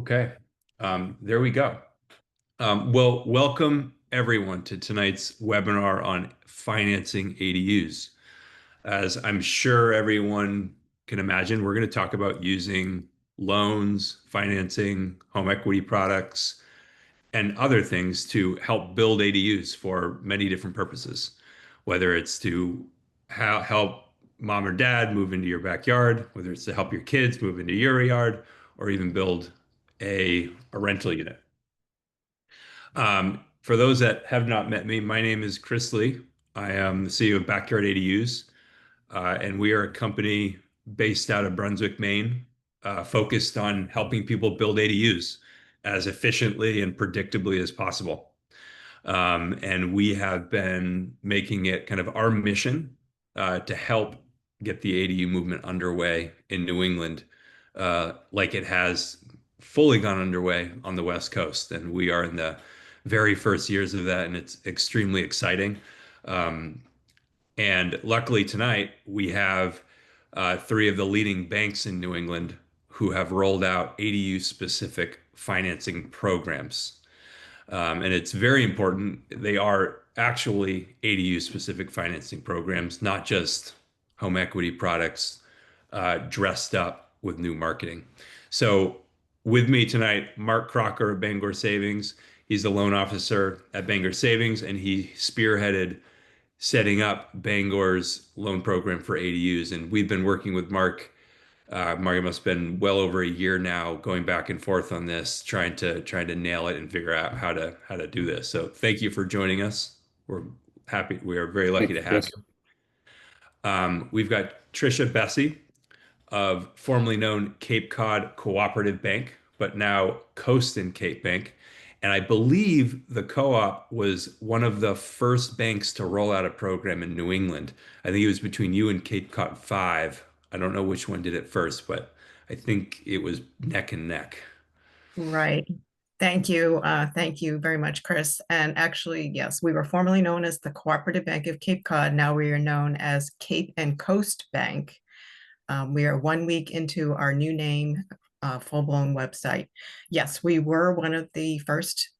Okay, there we go. Well, welcome everyone to tonight's webinar on financing ADUs. As I'm sure everyone can imagine, we're going to talk about using loans, financing, home equity products, and other things to help build ADUs for many different purposes, whether it's to help mom or dad move into your backyard, whether it's to help your kids move into your yard, or even build a rental unit. For those that have not met me, my name is Chris Lee. I am the CEO of Backyard ADUs, and we are a company based out of Brunswick, Maine, focused on helping people build ADUs as efficiently and predictably as possible. And we have been making it kind of our mission to help get the ADU movement underway in New England, like it has fully gone underway on the West Coast. And we are in the very first years of that, and it's extremely exciting. Um, and luckily tonight, we have three of the leading banks in New England who have rolled out ADU specific financing programs. And it's very important. They are actually ADU specific financing programs, not just home equity products dressed up with new marketing. So, with me tonight, Mark Crocker of Bangor Savings. He's the loan officer at Bangor Savings, and he spearheaded setting up Bangor's loan program for ADUs. And we've been working with Mark must have been well over a year now, going back and forth on this, trying to nail it and figure out how to do this. So thank you for joining us. We're happy. We are very lucky Thanks, to have Chris. you. We've got Tricia Bessie of formerly known Cape Cod Cooperative Bank, but now Coast and Cape Bank. And I believe the co-op was one of the first banks to roll out a program in New England. I think it was between you and Cape Cod 5. I don't know which one did it first, but I think it was neck and neck. Right. Thank you. Thank you very much, Chris. And actually, yes, we were formerly known as the Cooperative Bank of Cape Cod. Now we are known as Cape and Coast Bank. We are 1 week into our new name, full-blown website. Yes, we were one of the first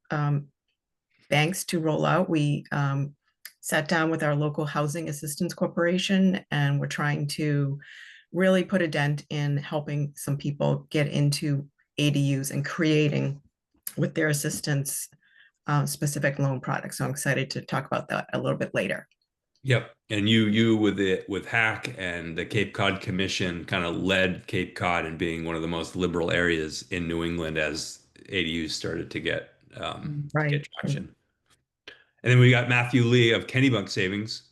banks to roll out. We sat down with our local Housing Assistance Corporation, and we're trying to really put a dent in helping some people get into ADUs and creating, with their assistance, specific loan products. So I'm excited to talk about that a little bit later. Yep. And you with Hack and the Cape Cod Commission kind of led Cape Cod in being one of the most liberal areas in New England as ADUs started to Right. get traction. And then we got Matthew Lee of Kennybunk Savings,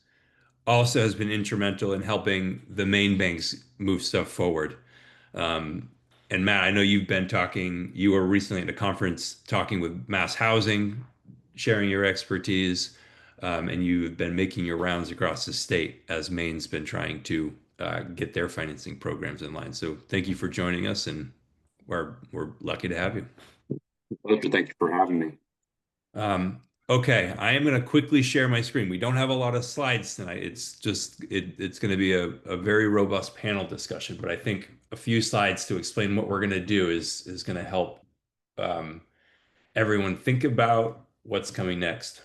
also has been instrumental in helping the main banks move stuff forward. Um, and Matt, I know you've been talking, you were recently at a conference talking with Mass Housing, sharing your expertise, and you've been making your rounds across the state as Maine's been trying to get their financing programs in line. So thank you for joining us, and we're lucky to have you. Pleasure. Thank you for having me. Okay, I am going to quickly share my screen. We don't have a lot of slides tonight. It's going to be a very robust panel discussion, but I think a few slides to explain what we're going to do is going to help um, everyone think about what's coming next.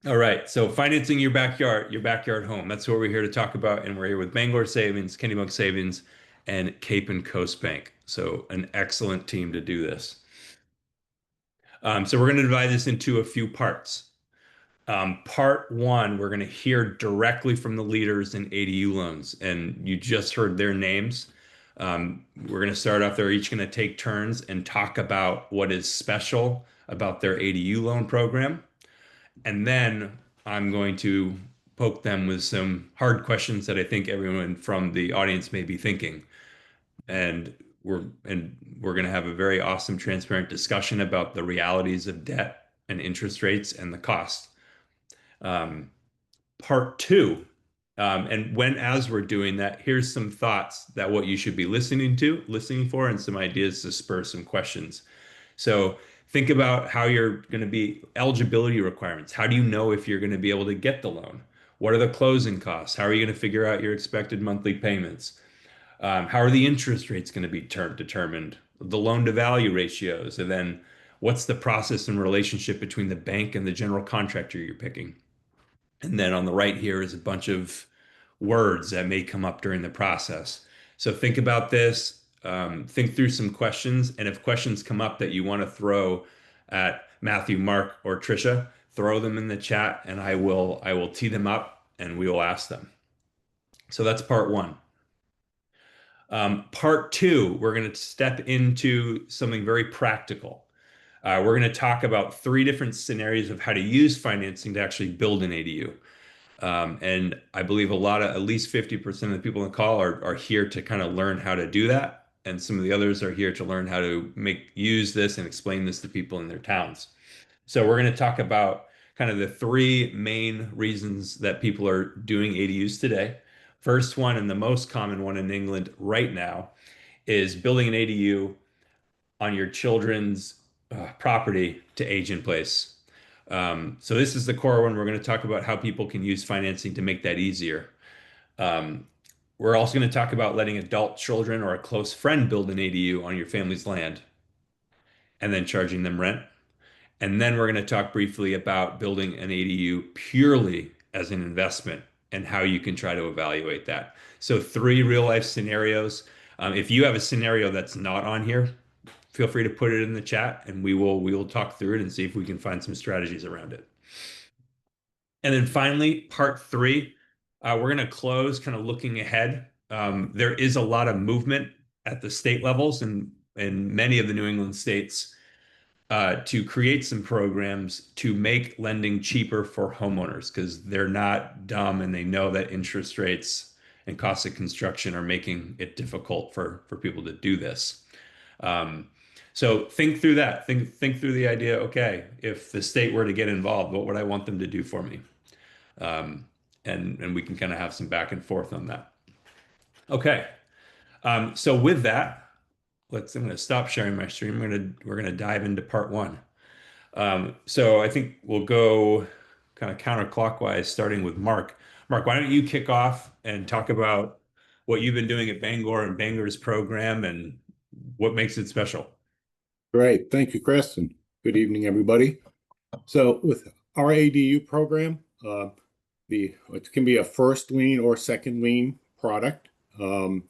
All right, so financing your backyard home. That's what we're here to talk about, and we're here with Bangor Savings, Kennybunk Savings, and Cape and Coast Bank. So an excellent team to do this. So we're going to divide this into a few parts. Part one, we're going to hear directly from the leaders in ADU loans, and you just heard their names. We're going to start off, they're each going to take turns and talk about what is special about their ADU loan program. And then I'm going to poke them with some hard questions that I think everyone from the audience may be thinking. And we're going to have a very awesome, transparent discussion about the realities of debt and interest rates and the cost. Part two, and as we're doing that, here's some thoughts that what you should be listening for, and some ideas to spur some questions. So think about how you're going to be eligibility requirements. How do you know if you're going to be able to get the loan? What are the closing costs? How are you going to figure out your expected monthly payments? How are the interest rates going to be determined? The loan to value ratios, and then what's the process and relationship between the bank and the general contractor you're picking? And then on the right here is a bunch of words that may come up during the process. So think about this, think through some questions, and if questions come up that you want to throw at Matthew, Mark, or Trisha, throw them in the chat, and I will tee them up and we will ask them. So that's part one. Part two, we're going to step into something very practical. We're going to talk about three different scenarios of how to use financing to actually build an ADU. And I believe at least 50% of the people in the call are here to kind of learn how to do that. And some of the others are here to learn how to use this and explain this to people in their towns. So we're going to talk about kind of the three main reasons that people are doing ADUs today. First one, and the most common one in England right now, is building an ADU on your children's property to age in place. So this is the core one. We're going to talk about how people can use financing to make that easier. Um, we're also going to talk about letting adult children or a close friend build an ADU on your family's land and then charging them rent. And then we're going to talk briefly about building an ADU purely as an investment and how you can try to evaluate that. So three real life scenarios. If you have a scenario that's not on here, feel free to put it in the chat and we will talk through it and see if we can find some strategies around it. And then finally, part three, we're going to close kind of looking ahead. There is a lot of movement at the state levels and in many of the New England states to create some programs to make lending cheaper for homeowners because they're not dumb and they know that interest rates and costs of construction are making it difficult for people to do this. So think through that. Think through the idea, okay, if the state were to get involved, what would I want them to do for me? And we can kind of have some back and forth on that. Okay. So with that, I'm going to stop sharing my stream. We're going to dive into part one. So I think we'll go kind of counterclockwise, starting with Mark. Mark, why don't you kick off and talk about what you've been doing at Bangor and Bangor's program and what makes it special? Great. Thank you, Chris, and good evening, everybody. So with our ADU program, it can be a first lien or second lien product. And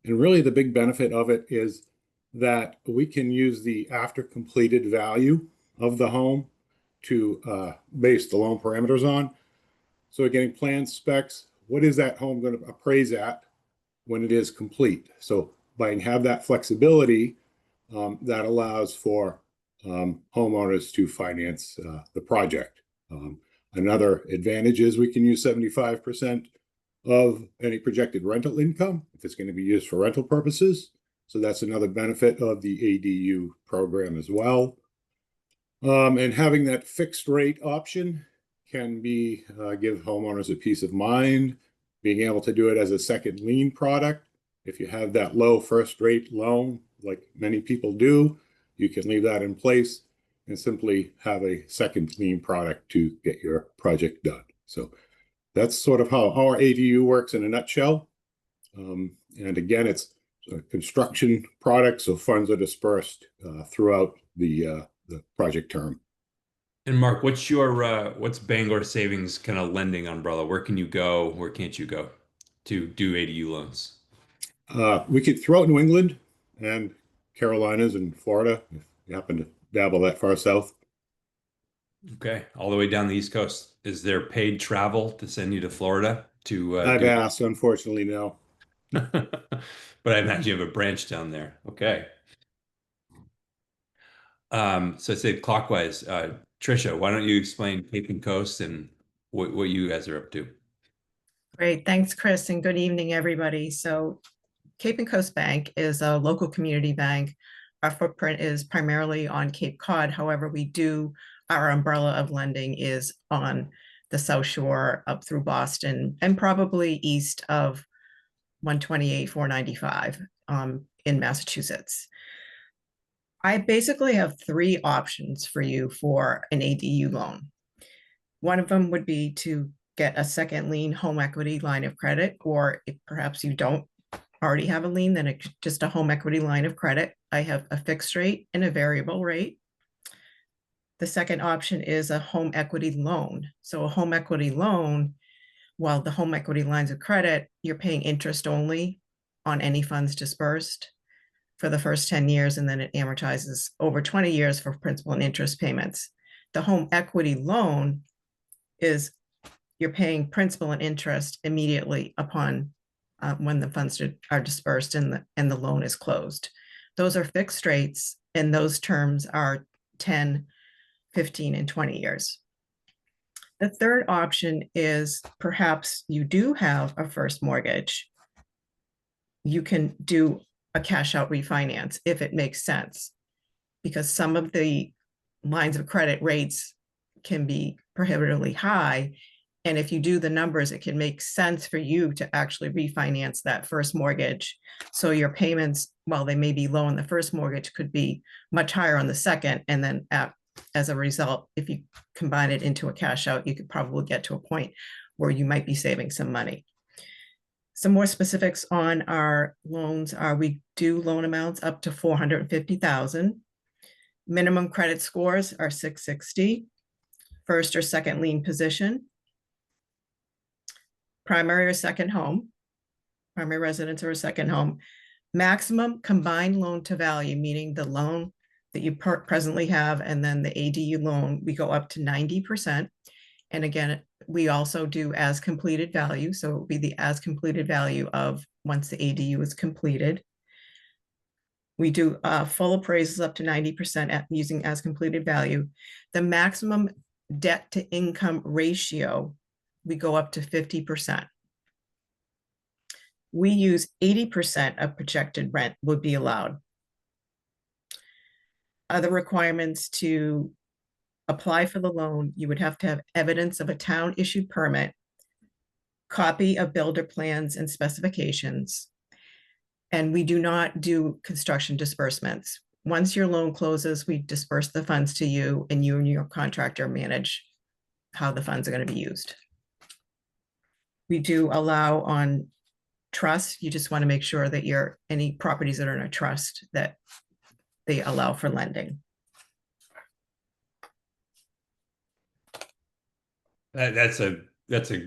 really the big benefit of it is that we can use the after completed value of the home to base the loan parameters on. So we're getting plan specs. What is that home going to appraise at when it is complete? So by have that flexibility, that allows for homeowners to finance the project. Another advantage is we can use 75% of any projected rental income if it's going to be used for rental purposes. So that's another benefit of the ADU program as well. And having that fixed rate option can be give homeowners a peace of mind, being able to do it as a second lien product. If you have that low first rate loan, like many people do, you can leave that in place and simply have a second lien product to get your project done. So that's sort of how our ADU works in a nutshell. And again, it's a construction product, so funds are dispersed throughout the project term. And Mark, what's Bangor Savings kind of lending umbrella? Where can you go? Where can't you go to do ADU loans? We could throughout New England and Carolinas and Florida, if you happen to dabble that far south. Okay, all the way down the East Coast. Is there paid travel to send you to Florida to I've asked, unfortunately, no. But I imagine you have a branch down there. Okay. So I say clockwise. Trisha, why don't you explain Cape and Coast and what you guys are up to? Great. Thanks, Chris, and good evening, everybody. So Cape and Coast Bank is a local community bank. Our footprint is primarily on Cape Cod. However, our umbrella of lending is on the South Shore up through Boston and probably east of 128, 495 in Massachusetts. I basically have three options for you for an ADU loan. One of them would be to get a second lien home equity line of credit, or if perhaps you don't already have a lien, then it's just a home equity line of credit. I have a fixed rate and a variable rate. The second option is a home equity loan. So a home equity loan, while the home equity lines of credit, you're paying interest only on any funds dispersed for the first 10 years, and then it amortizes over 20 years for principal and interest payments. The home equity loan is you're paying principal and interest immediately upon when the funds are dispersed and the loan is closed. Those are fixed rates, and those terms are 10, 15, and 20 years. The third option is perhaps you do have a first mortgage. You can do a cash out refinance if it makes sense, because some of the lines of credit rates can be prohibitively high. And if you do the numbers, it can make sense for you to actually refinance that first mortgage. So your payments, while they may be low on the first mortgage, could be much higher on the second. And then as a result, if you combine it into a cash out, you could probably get to a point where you might be saving some money. Some more specifics on our loans are we do loan amounts up to $450,000. Minimum credit scores are 660. First or second lien position. Primary or second home. Primary residence or a second home. Maximum combined loan to value, meaning the loan that you presently have and then the ADU loan, we go up to 90%. And again, we also do as completed value. So it will be the as completed value of once the ADU is completed. We do full appraisals up to 90% using as completed value. The maximum debt to income ratio, we go up to 50%. We use 80% of projected rent would be allowed. Other requirements to apply for the loan, you would have to have evidence of a town issued permit, copy of builder plans and specifications, and we do not do construction disbursements. Once your loan closes, we disperse the funds to you, and your contractor manage how the funds are going to be used. We do allow on trust. You just want to make sure that any properties that are in a trust that they allow for lending. That's a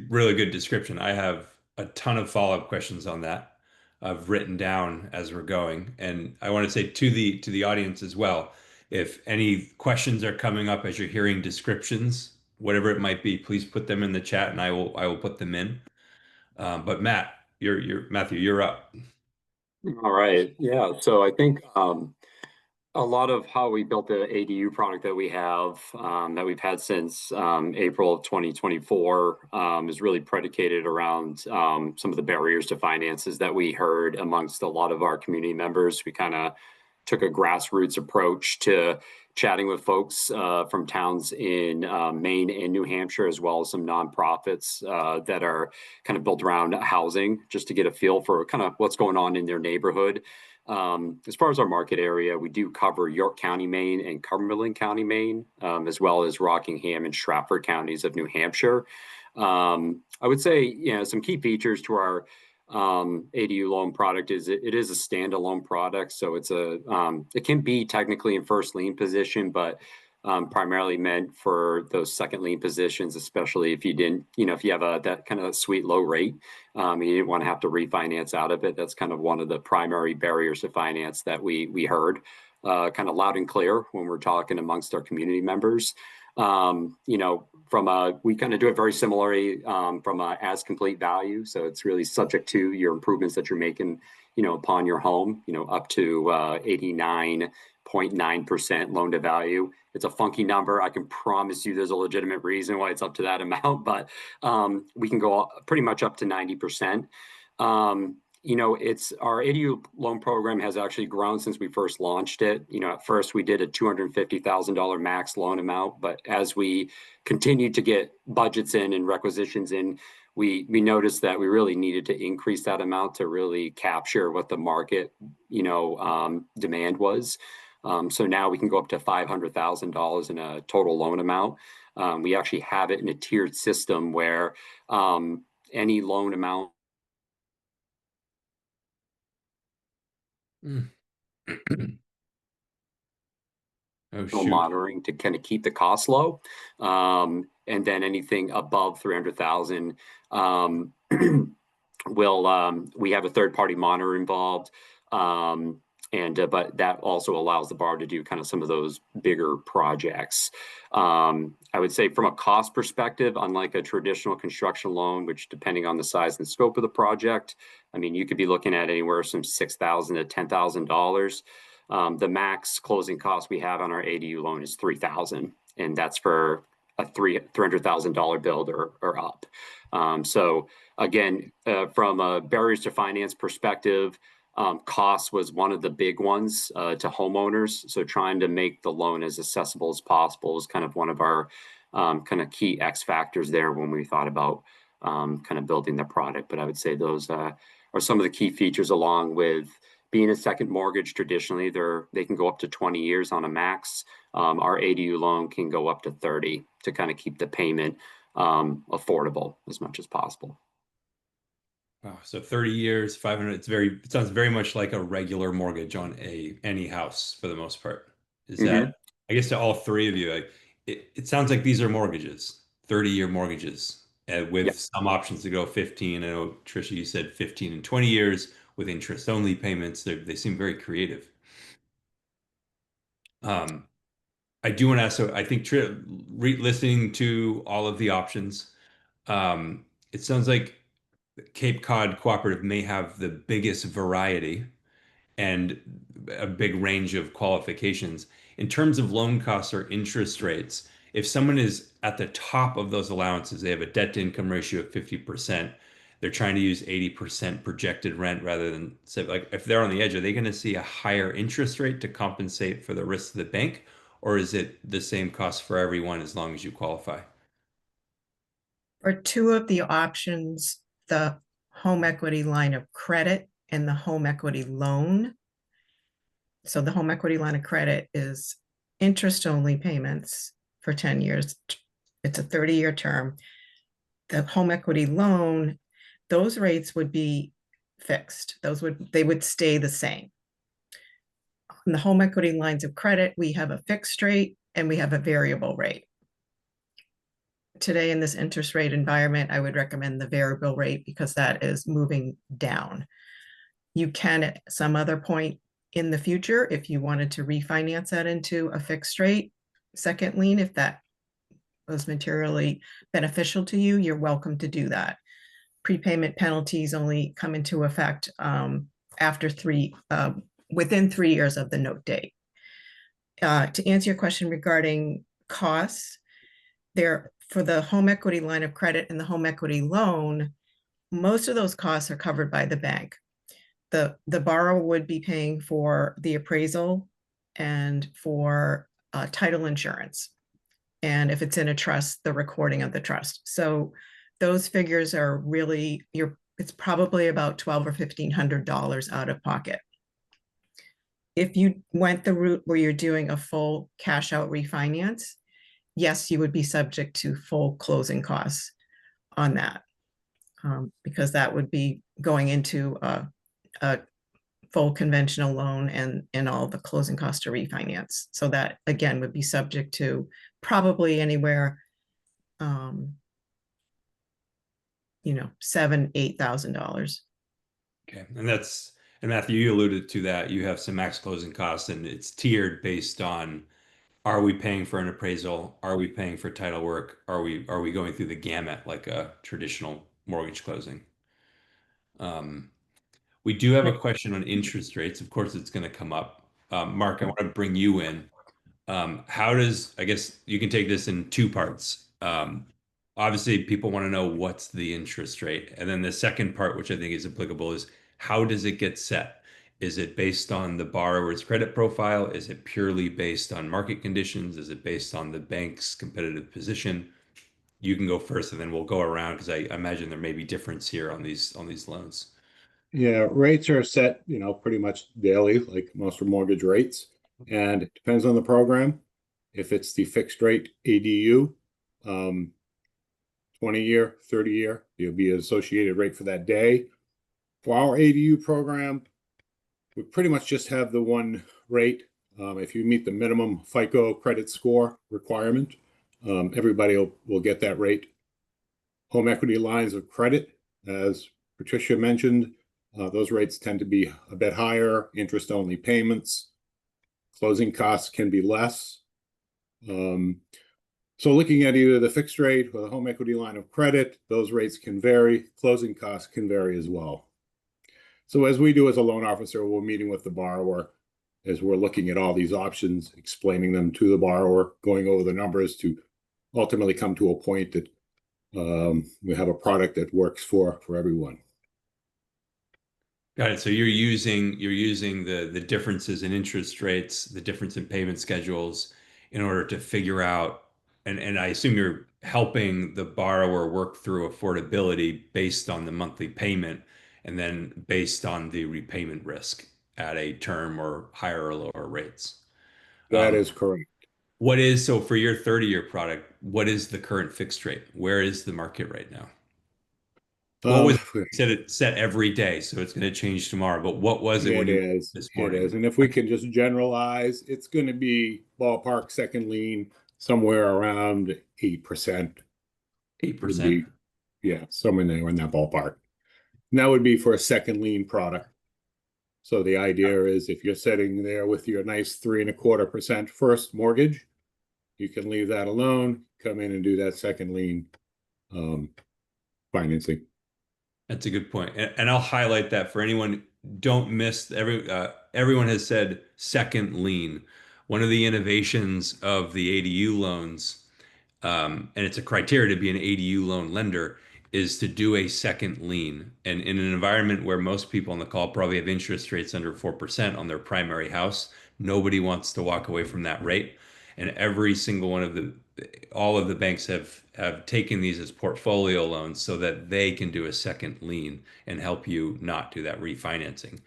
really good description. I have a ton of follow-up questions on that. I've written down as we're going, and I want to say to the audience as well, if any questions are coming up as you're hearing descriptions, whatever it might be, please put them in the chat, and I will put them in. But Matthew, you're up. All right. Yeah. So I think a lot of how we built the ADU product that we have, that we've had since April of 2024, is really predicated around some of the barriers to finances that we heard amongst a lot of our community members. We kind of took a grassroots approach to chatting with folks from towns in Maine and New Hampshire, as well as some nonprofits that are kind of built around housing, just to get a feel for kind of what's going on in their neighborhood. As far as our market area, we do cover York County, Maine, and Cumberland County, Maine, as well as Rockingham and Stratford counties of New Hampshire. I would say, some key features to our ADU loan product is it is a standalone product, so it can be technically in first lien position, but primarily meant for those second lien positions, especially if you didn't, if you have that kind of sweet low rate, and you didn't want to have to refinance out of it. That's kind of one of the primary barriers to finance that we heard kind of loud and clear when we're talking amongst our community members. We kind of do it very similarly from a as complete value. So it's really subject to your improvements that you're making, upon your home, up to 89.9% loan to value. It's a funky number. I can promise you there's a legitimate reason why it's up to that amount, but we can go pretty much up to 90%. Our ADU loan program has actually grown since we first launched it. At first we did a $250,000 max loan amount, but as we continued to get budgets in and requisitions in, we noticed that we really needed to increase that amount to really capture what the market, demand was. So now we can go up to $500,000 in a total loan amount. We actually have it in a tiered system where any loan amount Mm. Oh, shoot. monitoring to kind of keep the cost low. And then anything above 300,000, we have a third party monitor involved. But that also allows the borrower to do kind of some of those bigger projects. I would say from a cost perspective, unlike a traditional construction loan, which depending on the size and scope of the project, I mean, you could be looking at anywhere from $6,000 to $10,000. The max closing cost we have on our ADU loan is $3,000, and that's for a $300,000 build or up. So again, from a barriers to finance perspective, cost was one of the big ones to homeowners. So trying to make the loan as accessible as possible is kind of one of our kind of key X factors there when we thought about kind of building the product. But I would say those are some of the key features, along with being a second mortgage. Traditionally, they can go up to 20 years on a max. Our ADU loan can go up to 30 to kind of keep the payment affordable as much as possible. Oh, so 30 years, 500, it sounds very much like a regular mortgage on any house for the most part. Is that, I guess to all three of you, it sounds like these are mortgages, 30-year mortgages, with Yep. some options to go 15. I know, Trisha, you said 15 and 20 years with interest-only payments. They seem very creative. I do want to ask, so I think listening to all of the options, it sounds like Cape Cod Cooperative may have the biggest variety and a big range of qualifications. In terms of loan costs or interest rates, if someone is at the top of those allowances, they have a debt to income ratio of 50%, they're trying to use 80% projected rent rather than, say, like if they're on the edge, are they going to see a higher interest rate to compensate for the risk of the bank? Or is it the same cost for everyone as long as you qualify? For two of the options, the home equity line of credit and the home equity loan. So the home equity line of credit is interest-only payments for 10 years. It's a 30-year term. The home equity loan, those rates would be fixed. They would stay the same. On the home equity lines of credit, we have a fixed rate and we have a variable rate. Today in this interest rate environment, I would recommend the variable rate because that is moving down. You can at some other point in the future, if you wanted to refinance that into a fixed rate second lien, if that was materially beneficial to you, you're welcome to do that. Prepayment penalties only come into effect after within 3 years of the note date. To answer your question regarding costs, for the home equity line of credit and the home equity loan, most of those costs are covered by the bank. The borrower would be paying for the appraisal and for title insurance. And if it's in a trust, the recording of the trust. So those figures are really, it's probably about $1,200 or $1,500 out of pocket. If you went the route where you're doing a full cash out refinance, yes, you would be subject to full closing costs on that, because that would be going into a full conventional loan and all the closing costs to refinance. So that again would be subject to probably anywhere, $7,000-8,000. Okay. And Matthew, you alluded to that. You have some max closing costs and it's tiered based on, are we paying for an appraisal? Are we paying for title work? Are we going through the gamut like a traditional mortgage closing? We do have a question on interest rates. Of course, it's going to come up. Mark, I want to bring you in. I guess you can take this in two parts. Obviously, people want to know what's the interest rate. And then the second part, which I think is applicable, is how does it get set? Is it based on the borrower's credit profile? Is it purely based on market conditions? Is it based on the bank's competitive position? You can go first, and then we'll go around because I imagine there may be difference here on these loans. Yeah, rates are set, pretty much daily, like most mortgage rates, and it depends on the program. If it's the fixed rate ADU, 20-year, 30-year, it'll be an associated rate for that day. For our ADU program, we pretty much just have the one rate. If you meet the minimum FICO credit score requirement, everybody will get that rate. Home equity lines of credit, as Patricia mentioned, those rates tend to be a bit higher, interest-only payments. Closing costs can be less. So looking at either the fixed rate or the home equity line of credit, those rates can vary. Closing costs can vary as well. So as we do as a loan officer, we're meeting with the borrower as we're looking at all these options, explaining them to the borrower, going over the numbers to ultimately come to a point that we have a product that works for everyone. Got it. So you're using the differences in interest rates, the difference in payment schedules in order to figure out, and I assume you're helping the borrower work through affordability based on the monthly payment and then based on the repayment risk at a term or higher or lower rates. That Um, is correct. so for your 30-year product, what is the current fixed rate? Where is the market right now? What was Um, said it set every day, so it's going to change tomorrow. But what was it when it you is. this It is. morning? And if we can just generalize, it's going to be ballpark second lien somewhere around 8% would 8%. be, yeah, somewhere there in that ballpark. And that would be for a second lien product. So the idea is if you're sitting there with your nice 3.25% first mortgage, you can leave that alone, come in and do that second lien um, financing. That's a good point. And I'll highlight that for anyone. Don't miss everyone has said second lien. One of the innovations of the ADU loans, and it's a criteria to be an ADU loan lender, is to do a second lien. And in an environment where most people on the call probably have interest rates under 4% on their primary house, nobody wants to walk away from that rate. And every single one of all of the banks have taken these as portfolio loans so that they can do a second lien and help you not do that refinancing.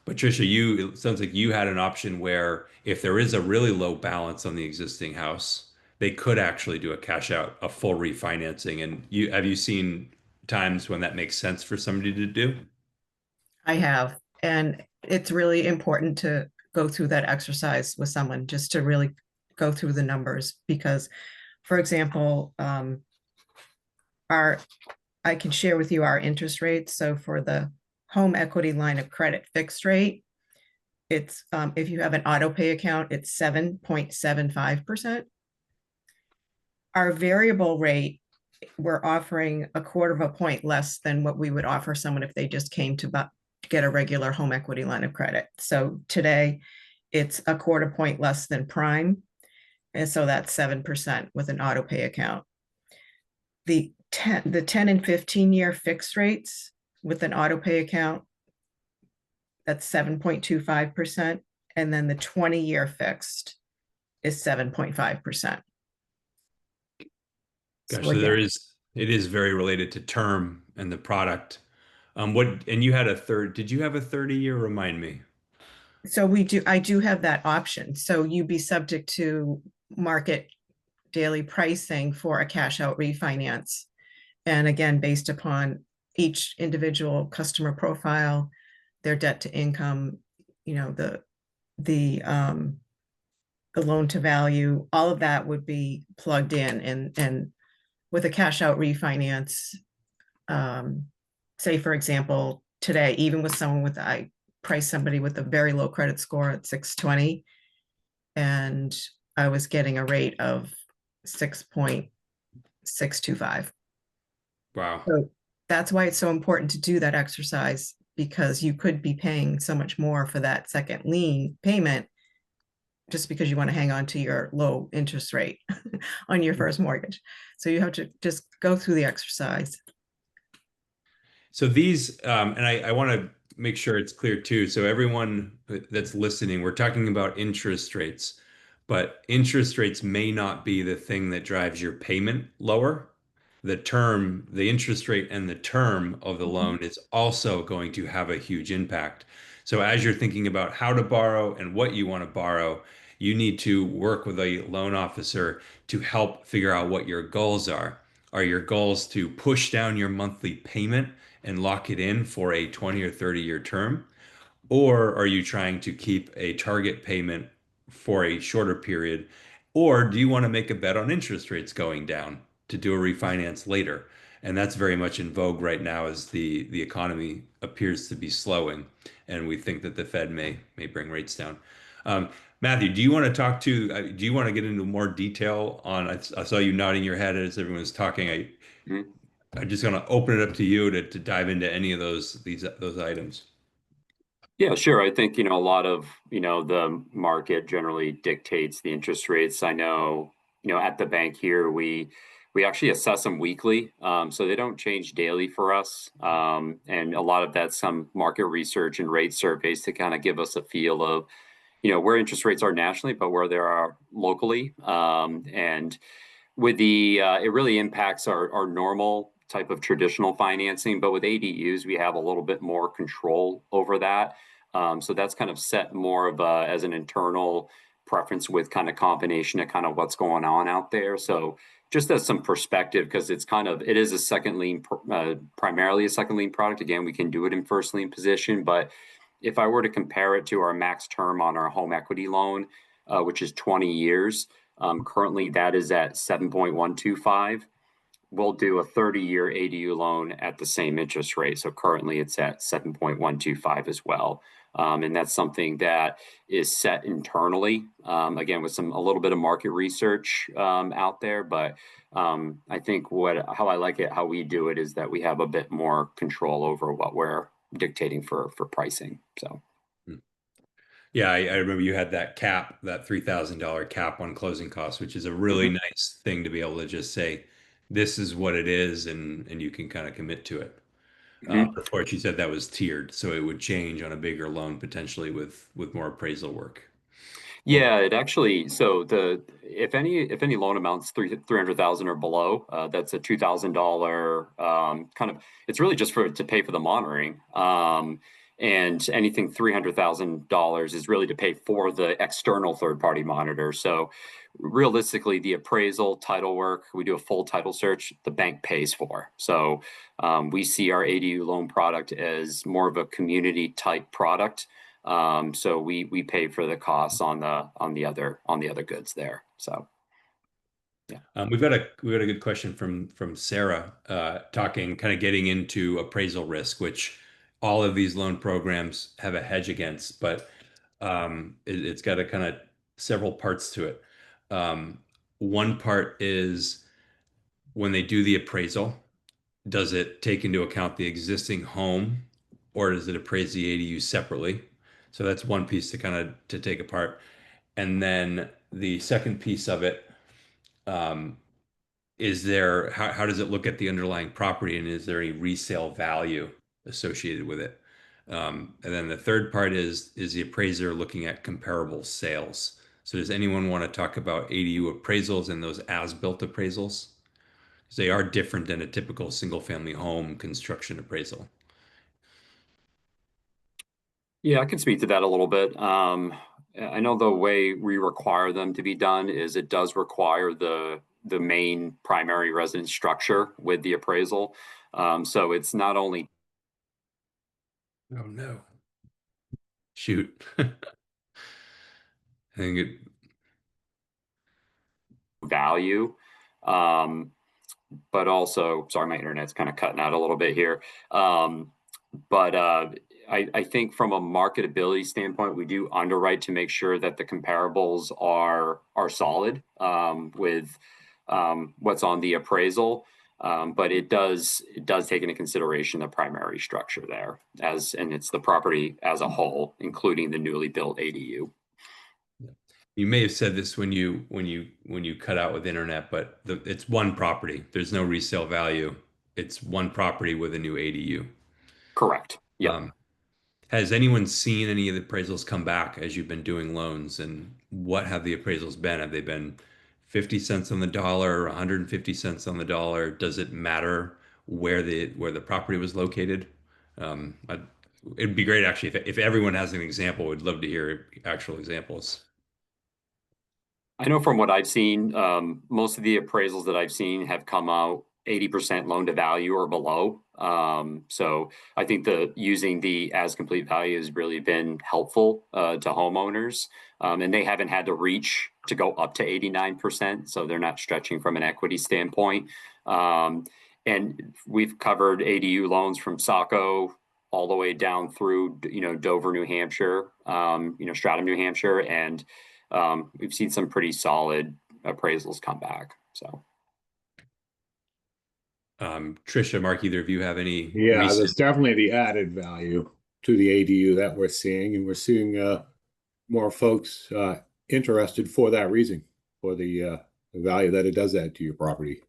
Patricia, it sounds like you had an option where if there is a really low balance on the existing house, they could actually do a cash out, a full refinancing. And have you seen times when that makes sense for somebody to do? I have, and it's really important to go through that exercise with someone just to really go through the numbers because, for example, our I can share with you our interest rates. So for the home equity line of credit fixed rate, it's if you have an auto pay account, it's 7.75%. Our variable rate, we're offering a quarter of a point less than what we would offer someone if they just came to get a regular home equity line of credit. So today it's a quarter point less than prime. And so that's 7% with an auto pay account. The 10 and 15 year fixed rates with an auto pay account, that's 7.25%. And then the 20-year fixed is 7.5%. Gosh, So so again, it is very related to term and the product. And you had did you have a 30-year? Remind me. I do have that option. So you'd be subject to market daily pricing for a cash out refinance. And again, based upon each individual customer profile, their debt to income, you know, the loan to value, all of that would be plugged in. And with a cash out refinance, say for example, today, even with I price somebody with a very low credit score at 620, and I was getting a rate of 6.625. Wow. So that's why it's so important to do that exercise because you could be paying so much more for that second lien payment just because you want to hang on to your low interest rate on your first mortgage. So you have to just go through the exercise. So these, and I want to make sure it's clear too. So everyone that's listening, we're talking about interest rates, but interest rates may not be the thing that drives your payment lower. The interest rate and the term of the loan is also going to have a huge impact. So as you're thinking about how to borrow and what you want to borrow, you need to work with a loan officer to help figure out what your goals are. Are your goals to push down your monthly payment and lock it in for a 20 or 30-year term? Or are you trying to keep a target payment for a shorter period? Or do you want to make a bet on interest rates going down to do a refinance later? And that's very much in vogue right now as the economy appears to be slowing, and we think that the Fed may bring rates down. Um, Matthew, do you want to talk to, do you want to get into more detail on, I saw you nodding your head as everyone was talking. Mhm. I'm just going to open it up to you to dive into any of those items. Yeah, sure. I think, a lot of, the market generally dictates the interest rates. I know, at the bank here, we actually assess them weekly. So they don't change daily for us. And a lot of that's some market research and rate surveys to kind of give us a feel of, where interest rates are nationally, but where they are locally. And with it really impacts our normal type of traditional financing, but with ADUs, we have a little bit more control over that. So that's kind of set more of as an internal preference with kind of combination of kind of what's going on out there. So just as some perspective, because it is a second lien, primarily a second lien product. Again, we can do it in first lien position, but if I were to compare it to our max term on our home equity loan, which is 20 years, currently, that is at 7.125. We'll do a 30-year ADU loan at the same interest rate. So currently, it's at 7.125 as well. And that's something that is set internally, again, with a little bit of market research out there. But I think how I like it, how we do it, is that we have a bit more control over what we're dictating for pricing. So. Yeah, I remember you had that cap, that $3,000 cap on closing costs, which is a really Mhm. nice thing to be able to just say, this is what it is, and you can kind of commit to it. Mhm. Of course, you said that was tiered, so it would change on a bigger loan potentially with more appraisal work. Or Yeah, it actually, so if any loan amounts 300,000 or below, that's a $2,000 kind of, it's really just to pay for the monitoring. And anything $300,000 is really to pay for the external third party monitor. So realistically, the appraisal, title work, we do a full title search, the bank pays for. So we see our ADU loan product as more of a community type product. So we pay for the costs on the other goods there. So yeah. we've got a good question from Sarah, talking kind of getting into appraisal risk, which all of these loan programs have a hedge against, but it's got a kind of several parts to it. One part is when they do the appraisal, does it take into account the existing home, or does it appraise the ADU separately? So that's one piece to kind of to take apart. And then the second piece of it, um, is there how does it look at the underlying property, and is there any resale value associated with it? And then the third part is the appraiser looking at comparable sales. So does anyone want to talk about ADU appraisals and those as-built appraisals? Because they are different than a typical single-family home construction appraisal. Yeah, I can speak to that a little bit. I know the way we require them to be done is it does require the main primary residence structure with the appraisal. So it's not only Oh no. Shoot. I think it, value, um, but also, sorry, my internet's kind of cutting out a little bit here. But I think from a marketability standpoint, we do underwrite to make sure that the comparables are solid with what's on the appraisal. But it does take into consideration the primary structure there, and it's the property as a whole, including the newly built ADU. you may have said this when you cut out with internet, but it's one property. There's no resale value. It's one property with a new ADU. Correct. Yep. Um, has anyone seen any of the appraisals come back as you've been doing loans, and what have the appraisals been? Have they been 50 cents on the dollar or 150 cents on the dollar? Does it matter where the property was located? Um, I, it'd be great actually if everyone has an example. We'd love to hear actual examples. I know from what I've seen, most of the appraisals that I've seen have come out 80% loan to value or below. So I think using the as complete value has really been helpful to homeowners. And they haven't had to reach to go up to 89%. So they're not stretching from an equity standpoint. And we've covered ADU loans from Saco all the way down through, Dover, New Hampshire, Stratham, New Hampshire. And we've seen some pretty solid appraisals come back. So. Trisha, Mark, either of you have any Yeah, recent? there's definitely the added value to the ADU that we're seeing, and we're seeing more folks interested for that reason, for the value that it does add to your property.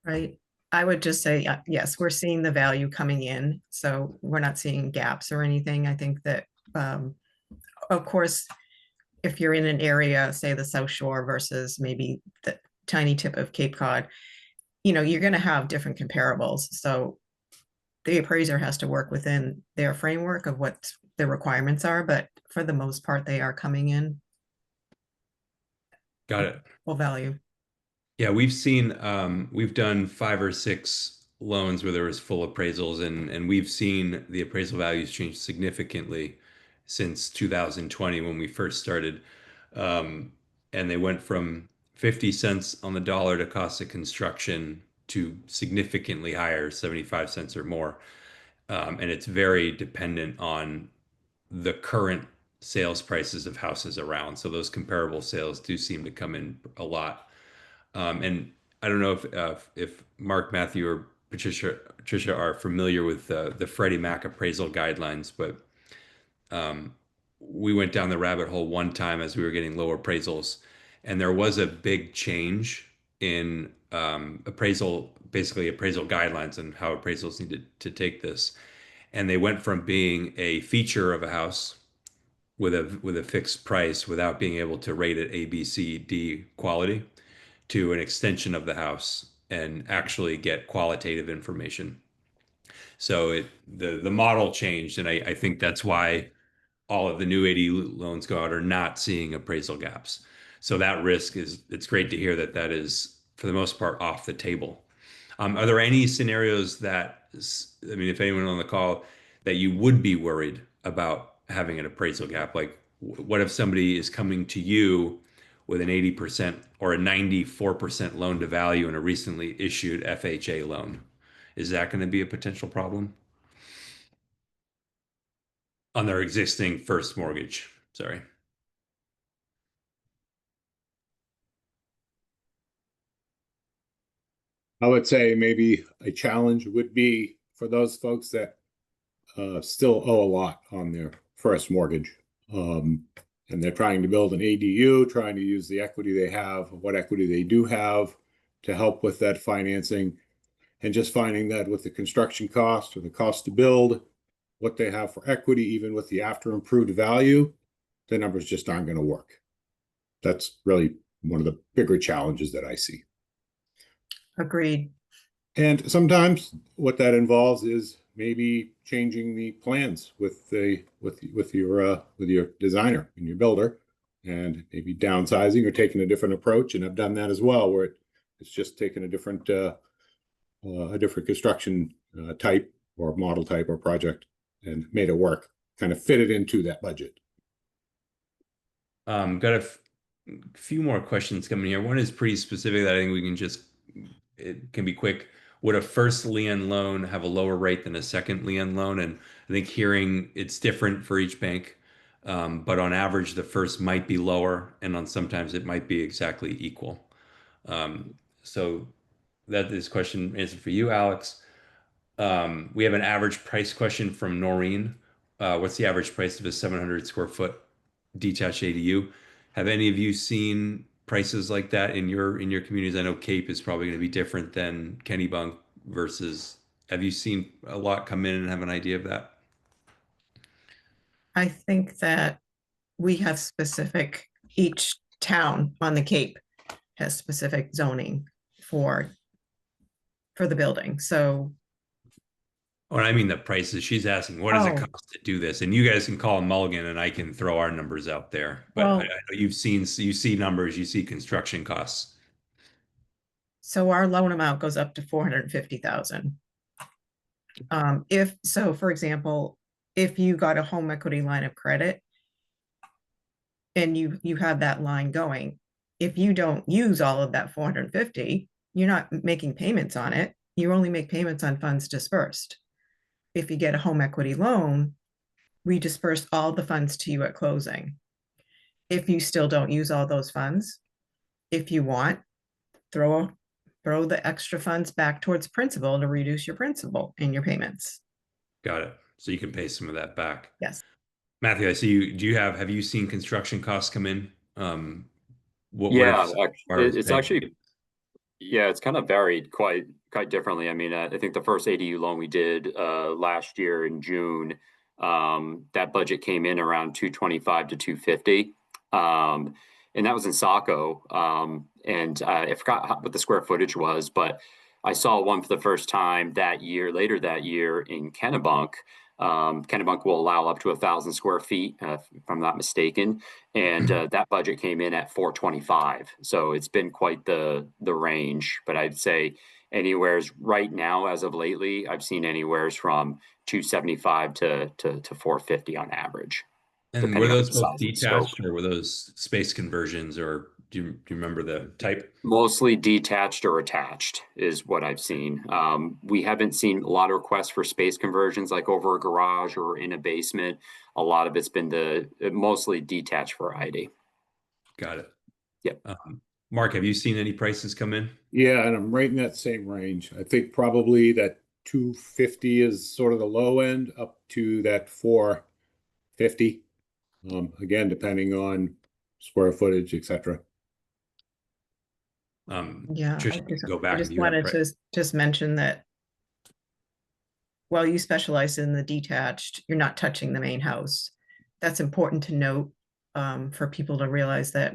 Right. I would just say, yes, we're seeing the value coming in, so we're not seeing gaps or anything. I think that, of course, if you're in an area, say the South Shore versus maybe the tiny tip of Cape Cod, you're going to have different comparables. So the appraiser has to work within their framework of what the requirements are, but for the most part, they are coming in Got it. full value. Yeah, we've done 5 or 6 loans where there was full appraisals, and we've seen the appraisal values change significantly since 2020 when we first started. And they went from 50 cents on the dollar to cost of construction to significantly higher, 75 cents or more. And it's very dependent on the current sales prices of houses around. So those comparable sales do seem to come in a lot. And I don't know if Mark, Matthew, or Patricia are familiar with the Freddie Mac appraisal guidelines, but we went down the rabbit hole one time as we were getting low appraisals, and there was a big change in basically appraisal guidelines and how appraisals needed to take this. And they went from being a feature of a house with a fixed price without being able to rate it A, B, C, D quality to an extension of the house and actually get qualitative information. So the model changed, and I think that's why all of the new ADU loans go out are not seeing appraisal gaps. So that risk it's great to hear that is for the most part off the table. Are there any scenarios I mean, if anyone on the call, that you would be worried about having an appraisal gap? Like, what if somebody is coming to you with an 80% or a 94% loan to value in a recently issued FHA loan? Is that going to be a potential problem on their existing first mortgage? Sorry. I would say maybe a challenge would be for those folks that still owe a lot on their first mortgage. And they're trying to build an ADU, trying to use the equity they have, what equity they do have to help with that financing. And just finding that with the construction cost or the cost to build, what they have for equity, even with the after improved value, the numbers just aren't going to work. That's really one of the bigger challenges that I see. Agreed. And sometimes what that involves is maybe changing the plans with your designer and your builder, and maybe downsizing or taking a different approach. And I've done that as well, where it's just taken a different construction type or model type or project and made it work, kind of fit it into that budget. Got a few more questions coming here. One is pretty specific that I think it can be quick. Would a first lien loan have a lower rate than a second lien loan? And I think hearing it's different for each bank, but on average, the first might be lower, and on sometimes it might be exactly equal. So that is question answered for you, Alex. We have an average price question from Noreen. What's the average price of a 700 square foot detached ADU? Have any of you seen prices like that in your communities? I know Cape is probably going to be different than Kennebunk versus. Have you seen a lot come in and have an idea of that? I think that we have each town on the Cape has specific zoning for the building. So, Oh, I mean the prices. She's asking, what does it oh, cost to do this? And you guys can call Mulligan, and I can throw our numbers out there. But I well, know you see numbers, you see construction costs. So our loan amount goes up to 450,000. If so, for example, if you got a home equity line of credit and you have that line going, if you don't use all of that 450, you're not making payments on it. You only make payments on funds dispersed. If you get a home equity loan, we disperse all the funds to you at closing. If you still don't use all those funds, if you want, throw the extra funds back towards principal to reduce your principal in your payments. Got it. So you can pay some of that back. Yes. Matthew, I see you. Have you seen construction costs come in? What have Yeah, some borrowers it's paid? actually, yeah, it's kind of varied quite differently. I mean, I think the first ADU loan we did last year in June, that budget came in around 225 to 250. And that was in Saco. And I forgot what the square footage was, but I saw one for the first time later that year in Kennebunk. Kennebunk will allow up to 1,000 square feet, if I'm not mistaken, and that budget came in at 425. So it's been quite the range. But I'd say anywhere's right now, as of lately, I've seen anywheres from 275 to 450 on average, And were depending on those the both size and scope. detached or were those space conversions, or do you remember the type? Mostly detached or attached is what I've seen. We haven't seen a lot of requests for space conversions like over a garage or in a basement. A lot of it's been the mostly detached variety. Got it. Yep. Mark, have you seen any prices come in? Yeah, and I'm right in that same range. I think probably that 250 is sort of the low end up to that 450. Again, depending on square footage, etc. Yeah, Trish, you can go I back if just you have wanted price. to just mention that while you specialize in the detached, you're not touching the main house. That's important to note, for people to realize that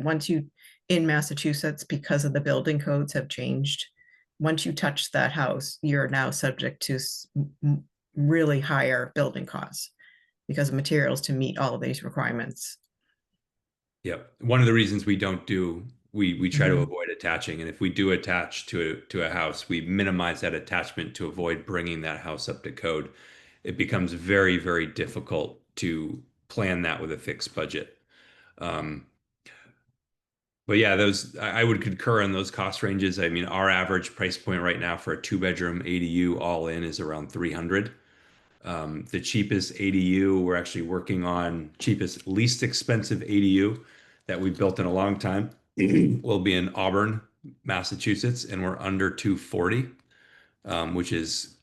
in Massachusetts, because of the building codes have changed, once you touch that house, you're now subject to really higher building costs because of materials to meet all of these requirements. Yep. One of the reasons we don't do we try to Mhm. avoid attaching, and if we do attach to a house, we minimize that attachment to avoid bringing that house up to code. It becomes very, very difficult to plan that with a fixed budget. Um, but yeah, those I would concur on those cost ranges. I mean, our average price point right now for a two-bedroom ADU all in is around 300. The cheapest ADU we're actually working on, cheapest, least expensive ADU that we've built in a long time will be in Auburn, Massachusetts, and we're under 240, which is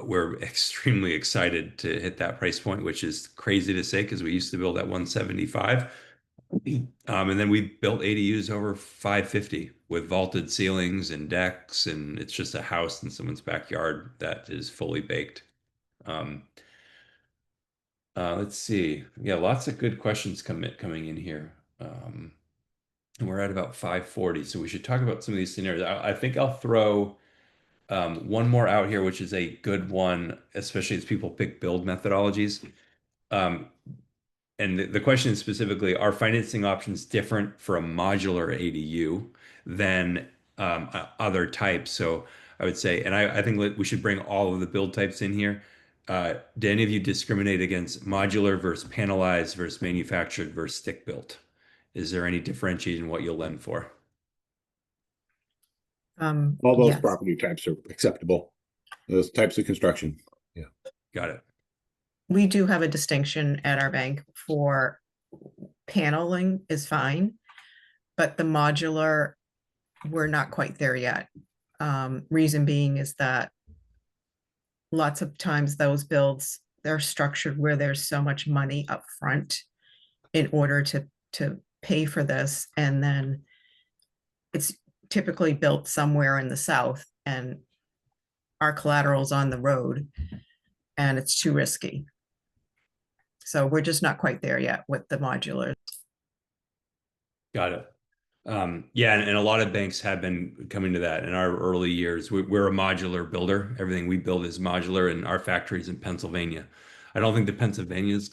we're extremely excited to hit that price point, which is crazy to say because we used to build at 175. And then we built ADUs over 550 with vaulted ceilings and decks, and it's just a house in someone's backyard that is fully baked. Um, let's see. Yeah, lots of good questions coming in here. And we're at about 540, so we should talk about some of these scenarios. I think I'll throw one more out here, which is a good one, especially as people pick build methodologies. Um, and the question is specifically, are financing options different for a modular ADU than other types? So I would say, and I think we should bring all of the build types in here. Do any of you discriminate against modular versus panelized versus manufactured versus stick built? Is there any differentiation in what you'll lend for? All those Yes, property types are acceptable. Those types of construction. Yeah. Got it. we do have a distinction at our bank for paneling is fine, but the modular, we're not quite there yet. Reason being is that lots of times those builds, they're structured where there's so much money up front in order to pay for this. And then it's typically built somewhere in the south and our collateral's on the road and it's too risky. So we're just not quite there yet with the modulars. Got it. Yeah, and a lot of banks have been coming to that in our early years. We're a modular builder. Everything we build is modular, and our factory's in Pennsylvania. I don't think the Pennsylvanians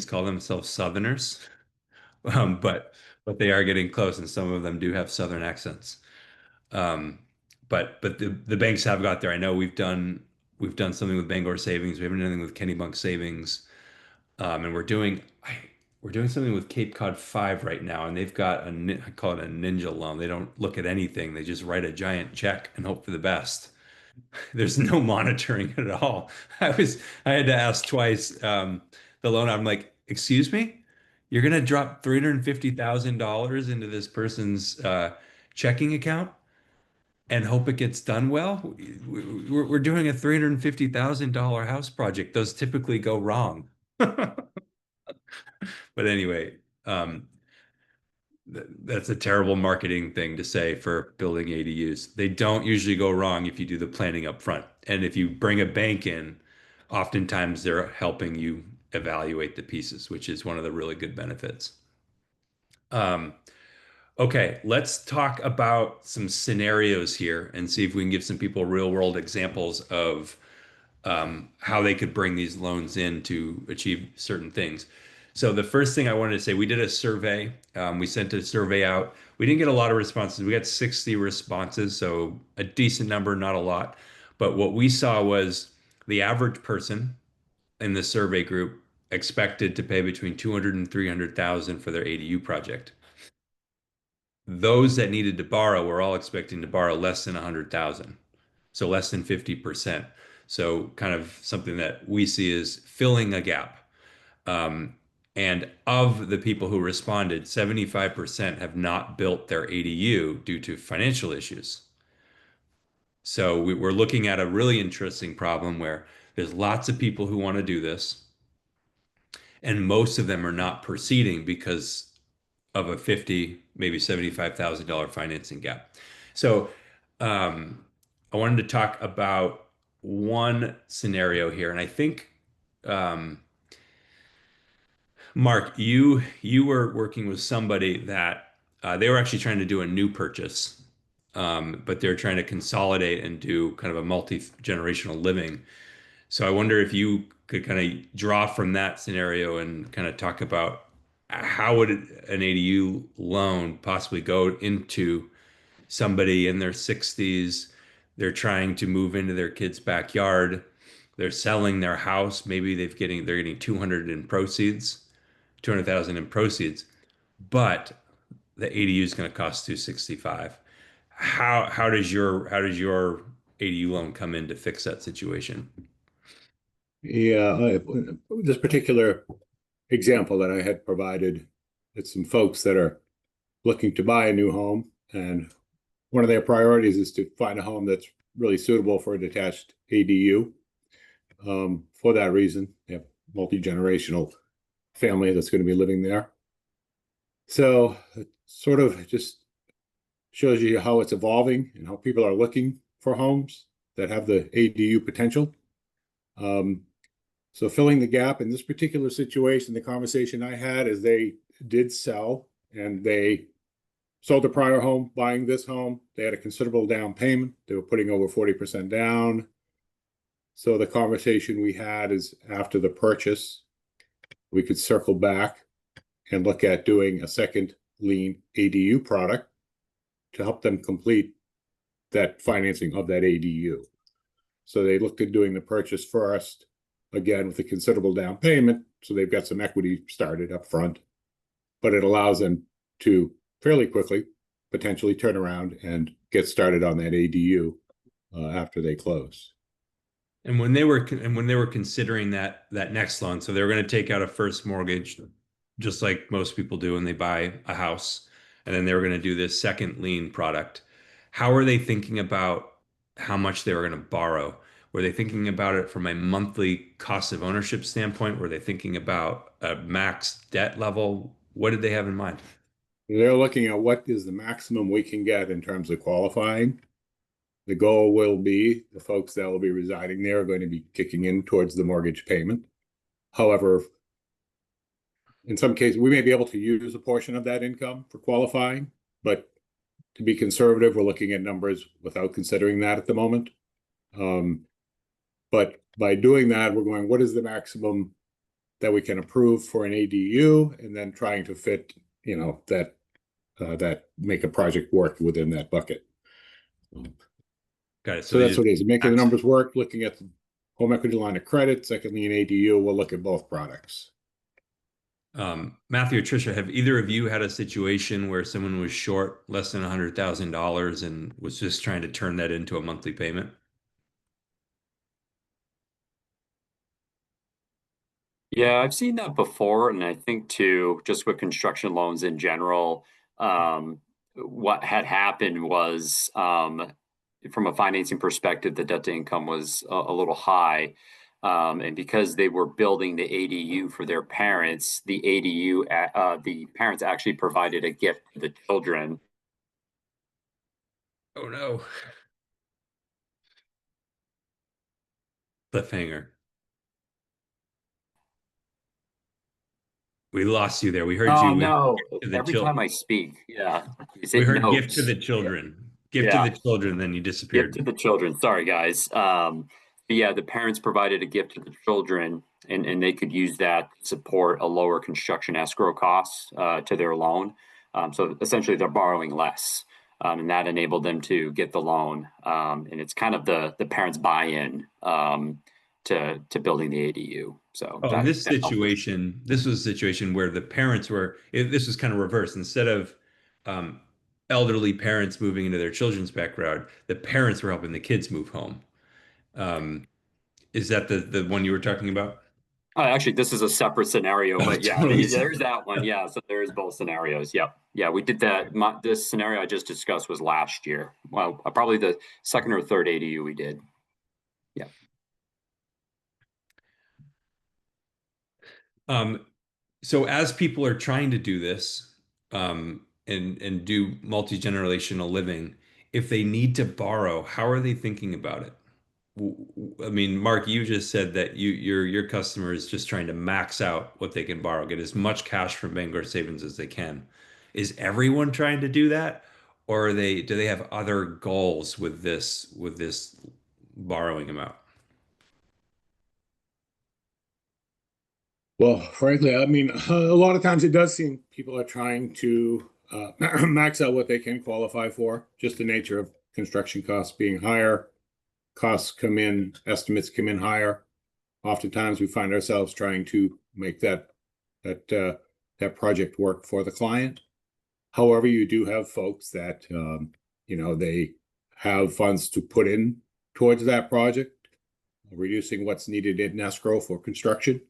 call themselves Southerners, but they are getting close, and some of them do have Southern accents. But the banks have got there. I know we've done something with Bangor Savings. We haven't done anything with Kennebunk Savings, and we're doing something with Cape Cod 5 right now, and they've got I call it a ninja loan. They don't look at anything. They just write a giant check and hope for the best. There's no monitoring at all. I had to ask twice, the loan. I'm like, excuse me, you're gonna drop $350,000 into this person's checking account and hope it gets done well? We're doing a $350,000 house project. Those typically go wrong. But anyway, that's a terrible marketing thing to say for building ADUs. They don't usually go wrong if you do the planning up front. And if you bring a bank in, oftentimes they're helping you evaluate the pieces, which is one of the really good benefits. Okay, let's talk about some scenarios here and see if we can give some people real world examples of how they could bring these loans in to achieve certain things. So the first thing I wanted to say, we did a survey. We sent a survey out. We didn't get a lot of responses. We got 60 responses, so a decent number, not a lot. But what we saw was the average person in the survey group expected to pay between 200 and 300,000 for their ADU project. Those that needed to borrow were all expecting to borrow less than 100,000, so less than 50%. So kind of something that we see is filling a gap. And of the people who responded, 75% have not built their ADU due to financial issues. So we're looking at a really interesting problem where there's lots of people who want to do this, and most of them are not proceeding because of a 50, maybe $75,000 financing gap. So I wanted to talk about one scenario here, and I think Mark, you were working with somebody that they were actually trying to do a new purchase, but they're trying to consolidate and do kind of a multi-generational living. So I wonder if you could kind of draw from that scenario and kind of talk about how would an ADU loan possibly go into somebody in their 60s. They're trying to move into their kid's backyard. They're selling their house. Maybe they're getting 200,000 in proceeds, but the ADU is going to cost 265. How does your ADU loan come in to fix that situation? Yeah, this particular example that I had provided, it's some folks that are looking to buy a new home, and one of their priorities is to find a home that's really suitable for a detached ADU. For that reason, they have multi-generational family that's going to be living there. So it sort of just shows you how it's evolving and how people are looking for homes that have the ADU potential. So filling the gap in this particular situation, the conversation I had is they did sell, and they sold the prior home, buying this home. They had a considerable down payment. They were putting over 40% down. So the conversation we had is after the purchase, we could circle back and look at doing a second lien ADU product to help them complete that financing of that ADU. So they looked at doing the purchase first, again with a considerable down payment, so they've got some equity started up front, but it allows them to fairly quickly potentially turn around and get started on that ADU after they close. And when they were considering that next loan, so they were going to take out a first mortgage, just like most people do when they buy a house, and then they were going to do this second lien product. How are they thinking about how much they were going to borrow? Were they thinking about it from a monthly cost of ownership standpoint? Were they thinking about a max debt level? What did they have in mind? They're looking at what is the maximum we can get in terms of qualifying. The goal will be the folks that will be residing there are going to be kicking in towards the mortgage payment. However, in some cases, we may be able to use a portion of that income for qualifying, but to be conservative, we're looking at numbers without considering that at the moment. But by doing that, we're going, what is the maximum that we can approve for an ADU, and then trying to fit, that make a project work within that bucket. Got it. So So they that's just what it is. Making the max. numbers work, looking at the home equity line of credit, second lien ADU, we'll look at both products. Matthew or Tricia, have either of you had a situation where someone was short less than $100,000 and was just trying to turn that into a monthly payment? Yeah, I've seen that before, and I think too, just with construction loans in general, what had happened was, from a financing perspective, the debt to income was a little high. And because they were building the ADU for their parents, the parents actually provided a gift to the children. Oh no. Cliffhanger. We lost you there. We heard Oh you with no, gift to the every time children. I speak, yeah, is We it heard gift to the notes? children. Gift to Yeah. the children, then you Gift to disappeared. the children. Sorry, guys. But yeah, the parents provided a gift to the children, and they could use that to support a lower construction escrow costs to their loan. So essentially, they're borrowing less, and that enabled them to get the loan. And it's kind of the parents' buy-in to building the ADU. So Oh, in that this that helped. situation, this was a situation where the parents were, this was kind of reversed. Instead of um, elderly parents moving into their children's backyard, the parents were helping the kids move home. Um, is that the one you were talking about? Actually, this is a separate scenario, Oh, but yeah, totally there's separate. that one. Yeah, so there's both scenarios. Yep. Yeah, we did that. This scenario I just discussed was last year. Well, probably the second or third ADU we did. Yeah. Um, so as people are trying to do this and do multi-generational living, if they need to borrow, how are they thinking about it? I mean, Mark, you just said that your customer is just trying to max out what they can borrow, get as much cash from Bangor Savings as they can. Is everyone trying to do that, or do they have other goals with this borrowing amount? Well, frankly, I mean, a lot of times it does seem people are trying to max out what they can qualify for, just the nature of construction costs being higher. Costs come in, estimates come in higher. Oftentimes we find ourselves trying to make that that project work for the client. However, you do have folks that they have funds to put in towards that project, reducing what's needed in escrow for construction.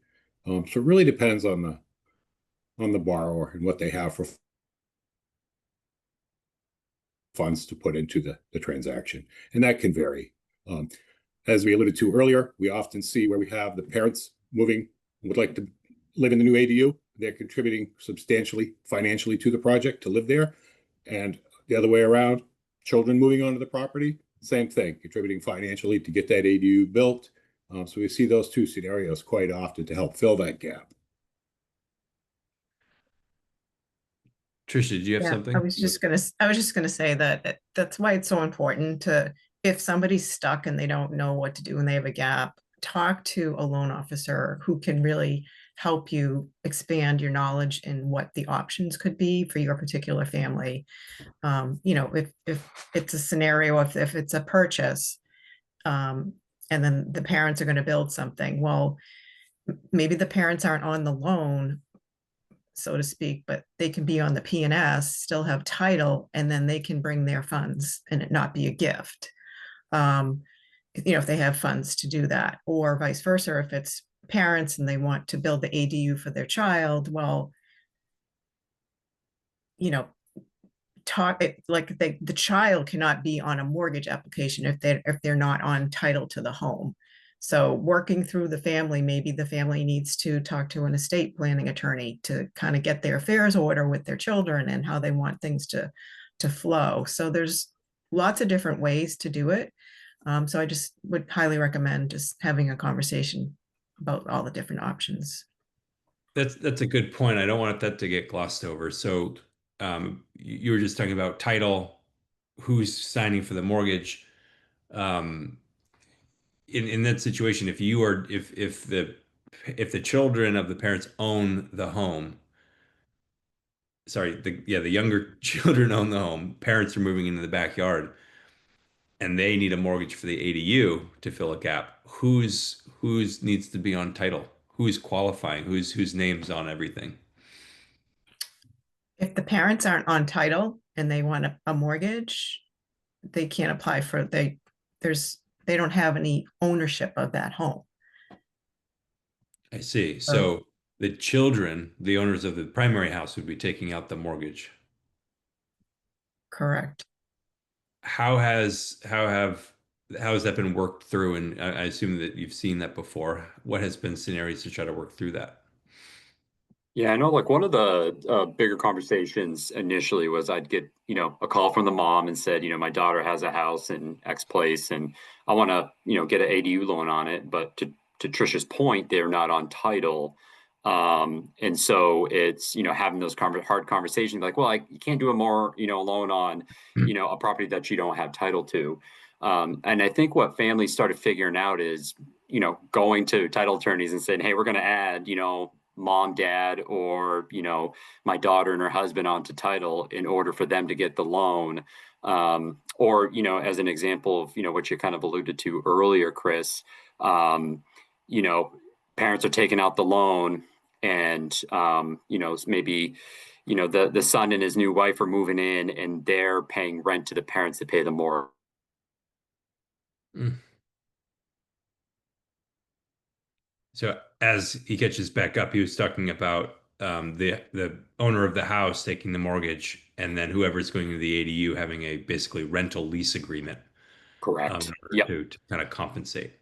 So it really depends on the borrower and what they have for funds to put into the transaction, and that can vary. Um, as we alluded to earlier, we often see where we have the parents moving would like to live in the new ADU. They're contributing substantially financially to the project to live there, and the other way around, children moving onto the property, same thing, contributing financially to get that ADU built. So we see those two scenarios quite often to help fill that gap. Trisha, did you have Yeah, something? I was just gonna say that that's why it's so important to, if somebody's stuck and they don't know what to do and they have a gap, talk to a loan officer who can really help you expand your knowledge in what the options could be for your particular family. If it's a scenario, if it's a purchase, and then the parents are going to build something, well, maybe the parents aren't on the loan, so to speak, but they can be on the P&S, still have title, and then they can bring their funds and it not be a gift. Um, if they have funds to do that, or vice versa, if it's parents and they want to build the ADU for their child, well, you know, talk it like the child cannot be on a mortgage application if they're not on title to the home. So working through the family, maybe the family needs to talk to an estate planning attorney to kind of get their affairs order with their children and how they want things to flow. So there's lots of different ways to do it. So I just would highly recommend just having a conversation about all the different options. That's a good point. I don't want that to get glossed over. So, you were just talking about title, who's signing for the mortgage. Um, in that situation, if the children of the parents own the home, sorry, the younger children own the home, parents are moving into the backyard. and they need a mortgage for the ADU to fill a gap, who's needs to be on title? Who's qualifying? Whose name's on everything? If the parents aren't on title and they want a mortgage, they can't apply for there's they don't have any ownership of that home. I see. So So the children, the owners of the primary house, would be taking out the mortgage. correct. How has that been worked through? And I assume that you've seen that before. What has been scenarios to try to work through that? Yeah, I know like one of the bigger conversations initially was I'd get, a call from the mom and said, my daughter has a house in X place and I want to, get an ADU loan on it. But to Trisha's point, they're not on title. And so it's, having those hard conversations like, well, you can't do a more, loan on, a property that you don't have title to. And I think what families started figuring out is, going to title attorneys and saying, hey, we're going to add, mom, dad, or, my daughter and her husband onto title in order for them to get the loan. Or, as an example of, what you kind of alluded to earlier, Chris, you know, parents are taking out the loan and, maybe, the son and his new wife are moving in and they're paying rent to the parents to pay the more. Mm. So as he catches back up, he was talking about the owner of the house taking the mortgage, and then whoever's going to the ADU having a basically rental lease agreement in Correct. order Yep. to kind of compensate.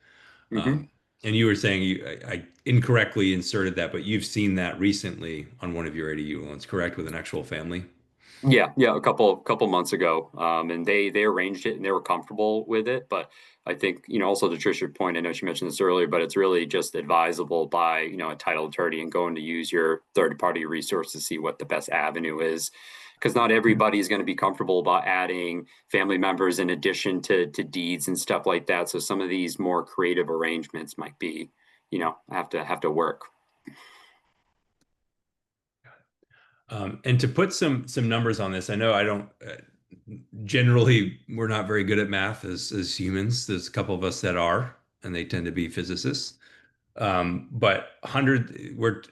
Hmm. And you were saying I incorrectly inserted that, but you've seen that recently on one of your ADU loans, correct? With an actual family? Yeah, a couple months ago, and they arranged it and they were comfortable with it. But I think also to Trisha's point, I know she mentioned this earlier, but it's really just advisable by a title attorney and going to use your third party resource to see what the best avenue is, because not everybody is going to be comfortable about adding family members in addition to deeds and stuff like that. So some of these more creative arrangements might be have to work. And to put some numbers on this, I know I don't generally we're not very good at math as humans. There's a couple of us that are, and they tend to be physicists. But 100 we're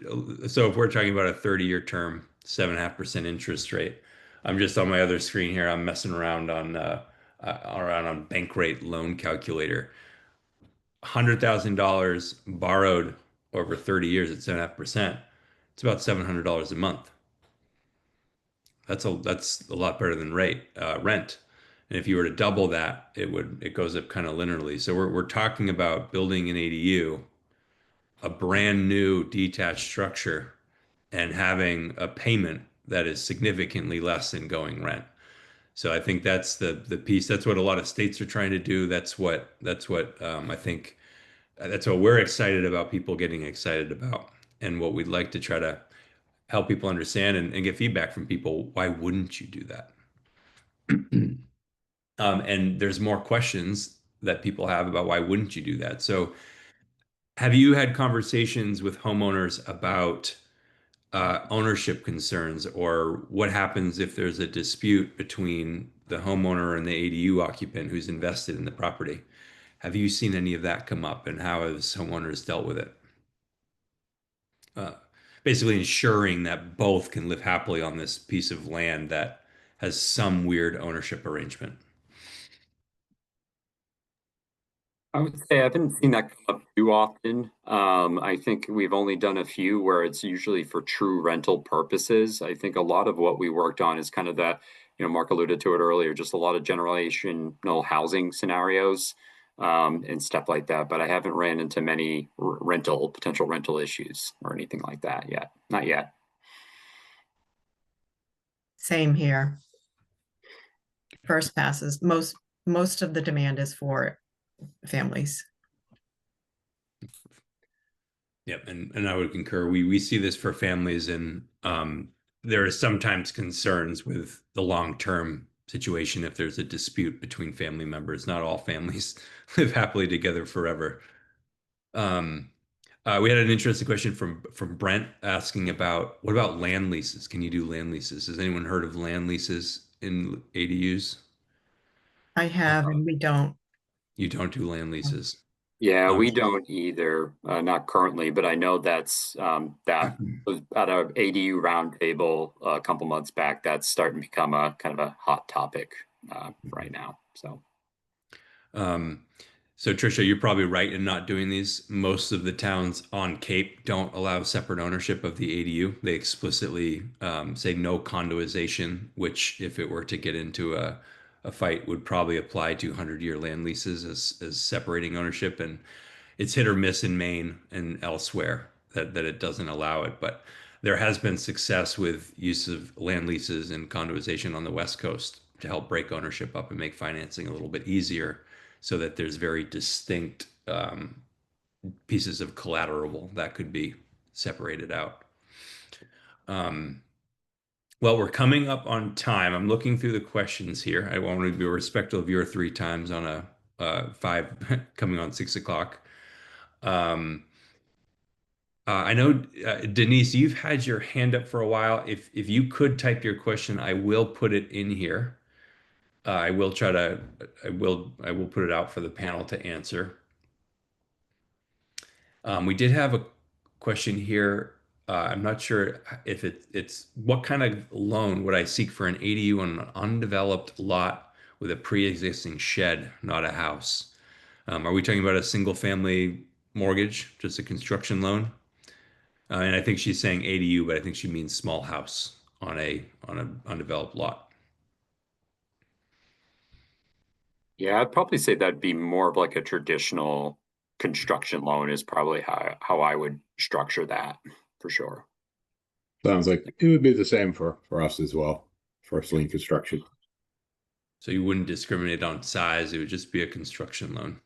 so if we're talking about a 30-year term, 7.5% interest rate. I'm just on my other screen here. I'm messing around on bank rate loan calculator. $100,000 borrowed over 30 years at 7.5%. It's about $700 a month. That's a lot better than rent. And if you were to double that, it goes up kind of linearly. So we're talking about building an ADU, a brand new detached structure, and having a payment that is significantly less than going rent. So I think that's the piece. That's what a lot of states are trying to do. That's what I think that's what we're excited about, people getting excited about, and what we'd like to try to help people understand and get feedback from people. Why wouldn't you do that? And there's more questions that people have about why wouldn't you do that? So have you had conversations with homeowners about ownership concerns, or what happens if there's a dispute between the homeowner and the ADU occupant who's invested in the property? Have you seen any of that come up, and how has homeowners dealt with it? Uh, Basically ensuring that both can live happily on this piece of land that has some weird ownership arrangement. I would say I haven't seen that come up too often. I think we've only done a few where it's usually for true rental purposes. I think a lot of what we worked on is kind of that, Mark alluded to it earlier, just a lot of generational housing scenarios, and stuff like that. But I haven't ran into many potential rental issues or anything like that yet. Not yet. Same here. First passes. Most of the demand is for families. Yep, and I would concur. We see this for families, and there are sometimes concerns with the long-term situation if there's a dispute between family members. Not all families live happily together forever. Um, we had an interesting question from Brent asking about what about land leases? Can you do land leases? Has anyone heard of land leases in ADUs? I have, and we don't. You don't do land leases. Yeah, Um, we don't either, not currently, but I know that's that was at our ADU roundtable a couple months back. That's starting to become a kind of a hot topic right now. So Um, so Tricia, you're probably right in not doing these. Most of the towns on Cape don't allow separate ownership of the ADU. They explicitly say no condoization, which if it were to get into a fight would probably apply to 100-year land leases as separating ownership. And it's hit or miss in Maine and elsewhere that it doesn't allow it. But there has been success with use of land leases and condoization on the West Coast to help break ownership up and make financing a little bit easier so that there's very distinct pieces of collateral that could be separated out. Well, we're coming up on time. I'm looking through the questions here. I want to be respectful of your 3 times on a 5 coming on 6 o'clock. I know, Denise, you've had your hand up for a while. If you could type your question, I will put it in here. I will try to, I will put it out for the panel to answer. We did have a question here. I'm not sure if it's what kind of loan would I seek for an ADU on an undeveloped lot with a pre-existing shed, not a house? Are we talking about a single family mortgage, just a construction loan? And I think she's saying ADU, but I think she means small house on a undeveloped lot. yeah, I'd probably say that'd be more of like a traditional construction loan is probably how I would structure that for sure. Sounds like it would be the same for us as well. First lien construction. So you wouldn't discriminate on size, it would just be a construction loan.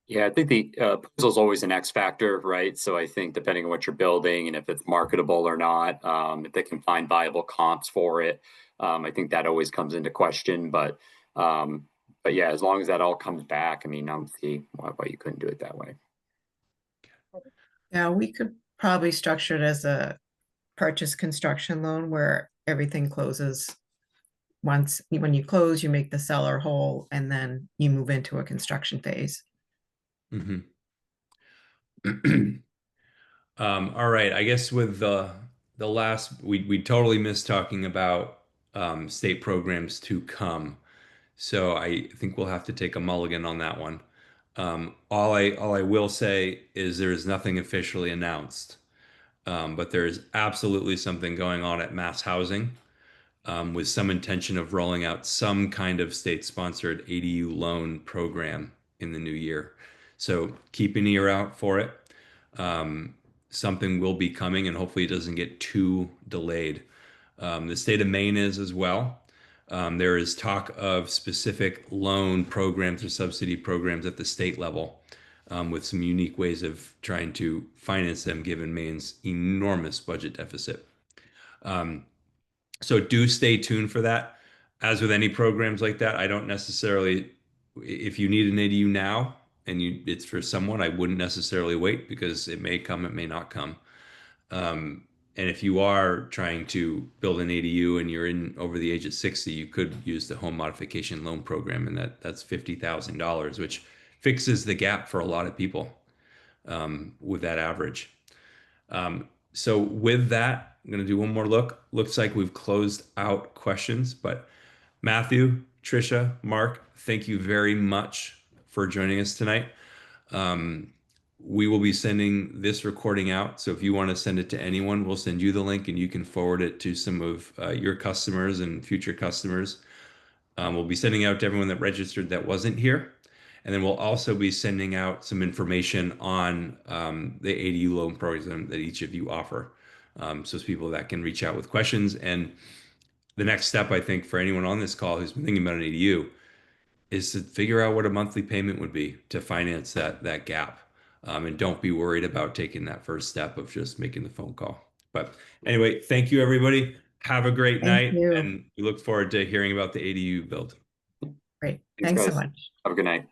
Yeah, I think the appraisal is always an X factor, right? So I think depending on what you're building and if it's marketable or not, if they can find viable comps for it, I think that always comes into question. But yeah, as long as that all comes back, I mean, I don't see why you couldn't do it that way. Yeah, we could probably structure it as a purchase construction loan where everything closes once. When you close, you make the seller whole, and then you move into a construction phase. Mhm. All right, I guess with the last, we totally missed talking about state programs to come. So I think we'll have to take a mulligan on that one. All I will say is there is nothing officially announced, but there is absolutely something going on at Mass Housing, with some intention of rolling out some kind of state-sponsored ADU loan program in the new year. So keep an ear out for it. Something will be coming, and hopefully it doesn't get too delayed. The state of Maine is as well. There is talk of specific loan programs or subsidy programs at the state level, with some unique ways of trying to finance them given Maine's enormous budget deficit. So do stay tuned for that. As with any programs like that, I don't necessarily, if you need an ADU now and it's for someone, I wouldn't necessarily wait because it may come, it may not come. And if you are trying to build an ADU and you're in over the age of 60, you could use the home modification loan program, and that's $50,000, which fixes the gap for a lot of people, with that average. So with that, I'm going to do one more look. Looks like we've closed out questions, but Matthew, Trisha, Mark, thank you very much for joining us tonight. We will be sending this recording out. So if you want to send it to anyone, we'll send you the link and you can forward it to some of your customers and future customers. We'll be sending out to everyone that registered that wasn't here. And then we'll also be sending out some information on the ADU loan program that each of you offer. So it's people that can reach out with questions. And the next step, I think, for anyone on this call who's been thinking about an ADU is to figure out what a monthly payment would be to finance that gap. And don't be worried about taking that first step of just making the phone call. But anyway, thank you, everybody. Have a great Thank night, you. and we look forward to hearing about the ADU build. Great. Thanks, Thanks so guys. much. Have a good night.